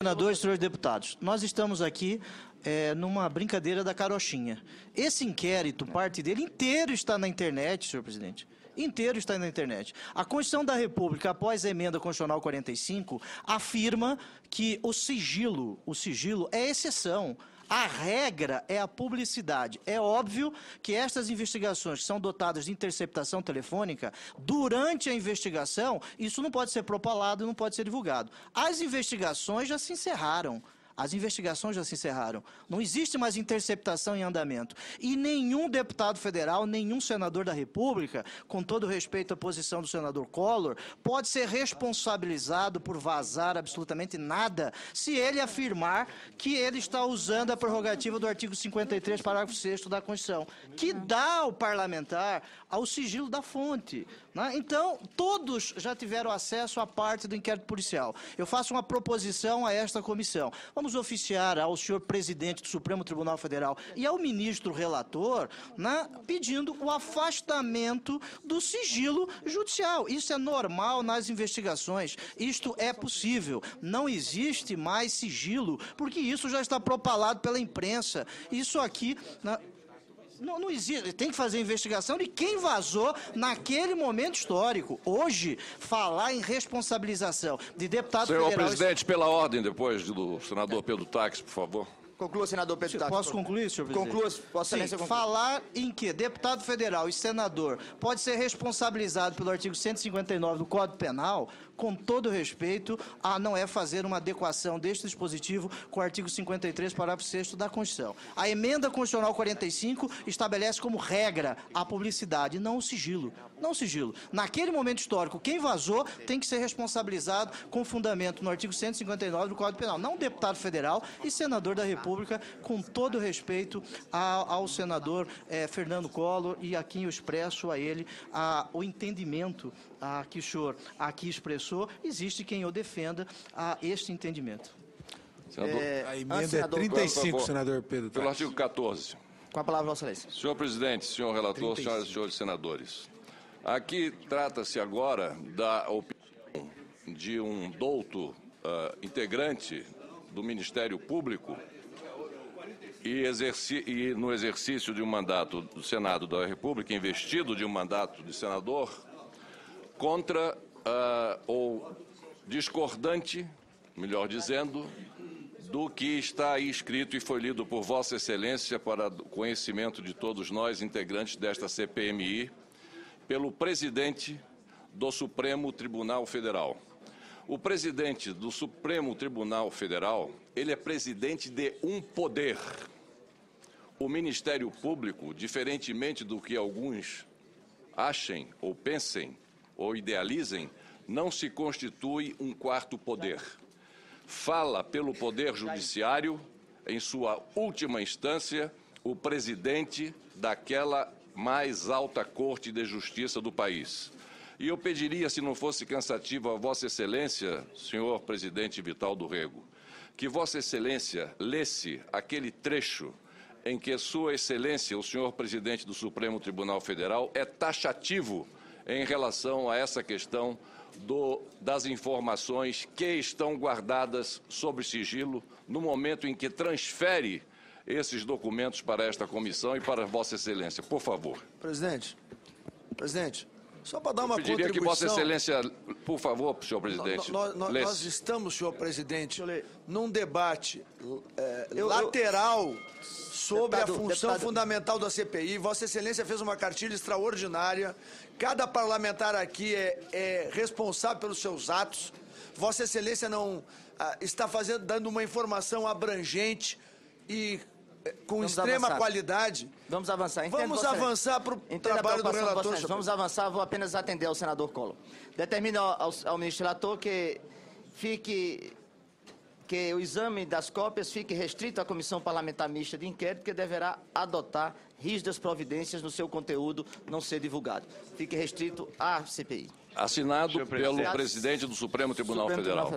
Senadores e senhores deputados, nós estamos aqui numa brincadeira da carochinha. Esse inquérito, parte dele inteiro está na internet, senhor presidente. Inteiro está na internet. A Constituição da República, após a emenda constitucional 45, afirma que o sigilo é exceção. A regra é a publicidade. É óbvio que estas investigações que são dotadas de interceptação telefônica, durante a investigação, isso não pode ser propalado, não pode ser divulgado. As investigações já se encerraram. Não existe mais interceptação em andamento. E nenhum deputado federal, nenhum senador da República, com todo respeito à posição do senador Collor, pode ser responsabilizado por vazar absolutamente nada se ele afirmar que ele está usando a prerrogativa do artigo 53, parágrafo 6º da Constituição, que dá ao parlamentar ao sigilo da fonte. Né? Então, todos já tiveram acesso à parte do inquérito policial. Eu faço uma proposição a esta comissão. Vamos oficiar ao senhor presidente do Supremo Tribunal Federal e ao ministro relator, né, pedindo o afastamento do sigilo judicial. Isso é normal nas investigações. Isto é possível. Não existe mais sigilo, porque isso já está propalado pela imprensa. Isso aqui... Não existe, tem que fazer investigação de quem vazou naquele momento histórico. Hoje, falar em responsabilização de deputado federal... Senhor presidente, pela ordem, depois do senador Pedro Taques, por favor. Conclua, senador Pedro Taques. Posso concluir, senhor presidente? Conclua, Vossa Excelência. Sim, falar em que deputado federal e senador pode ser responsabilizado pelo artigo 159 do Código Penal, com todo respeito, não é fazer uma adequação deste dispositivo com o artigo 53, parágrafo 6º da Constituição. A emenda constitucional 45 estabelece como regra a publicidade, não o sigilo. Não o sigilo. Naquele momento histórico, quem vazou tem que ser responsabilizado com fundamento no artigo 159 do Código Penal, não deputado federal e senador da República, com todo respeito ao senador Fernando Collor, e aqui eu expresso a ele o entendimento que o senhor aqui expressou. Existe quem o defenda este entendimento. Senador, a emenda é 35, senador Pedro Taques. pelo artigo 14. Com a palavra, Vossa Excelência. Senhor presidente, senhor relator, senhoras e senhores senadores, aqui trata-se agora da opinião de um douto integrante do Ministério Público e no exercício de um mandato do Senado da República, investido de um mandato de senador, contra ou discordante, melhor dizendo, do que está aí escrito e foi lido por Vossa Excelência para conhecimento de todos nós, integrantes desta CPMI, pelo presidente do Supremo Tribunal Federal. O presidente do Supremo Tribunal Federal, ele é presidente de um poder. O Ministério Público, diferentemente do que alguns achem ou pensem ou idealizem, não se constitui um quarto poder. Fala pelo Poder Judiciário, em sua última instância, o presidente daquela mais alta Corte de Justiça do país. E eu pediria, se não fosse cansativo, a Vossa Excelência, senhor presidente Vital do Rego, que Vossa Excelência lesse aquele trecho em que Sua Excelência, o senhor presidente do Supremo Tribunal Federal, é taxativo em relação a essa questão das informações que estão guardadas sob sigilo no momento em que transfere esses documentos para esta comissão e para Vossa Excelência. Por favor. Presidente, só para dar uma contribuição... Eu pediria que Vossa Excelência, por favor, senhor presidente, nós estamos, senhor presidente, num debate lateral sobre a função fundamental da CPI. Vossa Excelência fez uma cartilha extraordinária. Cada parlamentar aqui é responsável pelos seus atos. Vossa Excelência não está dando uma informação abrangente e com extrema qualidade. Vamos avançar. Vamos avançar para o trabalho do relator. Vamos avançar, vou apenas atender ao senador Collor. Determina ao ministro relator que o exame das cópias fique restrito à Comissão Parlamentar Mista de Inquérito, que deverá adotar rígidas providências no seu conteúdo não ser divulgado. Fique restrito à CPI. Assinado pelo presidente do Supremo Tribunal Federal.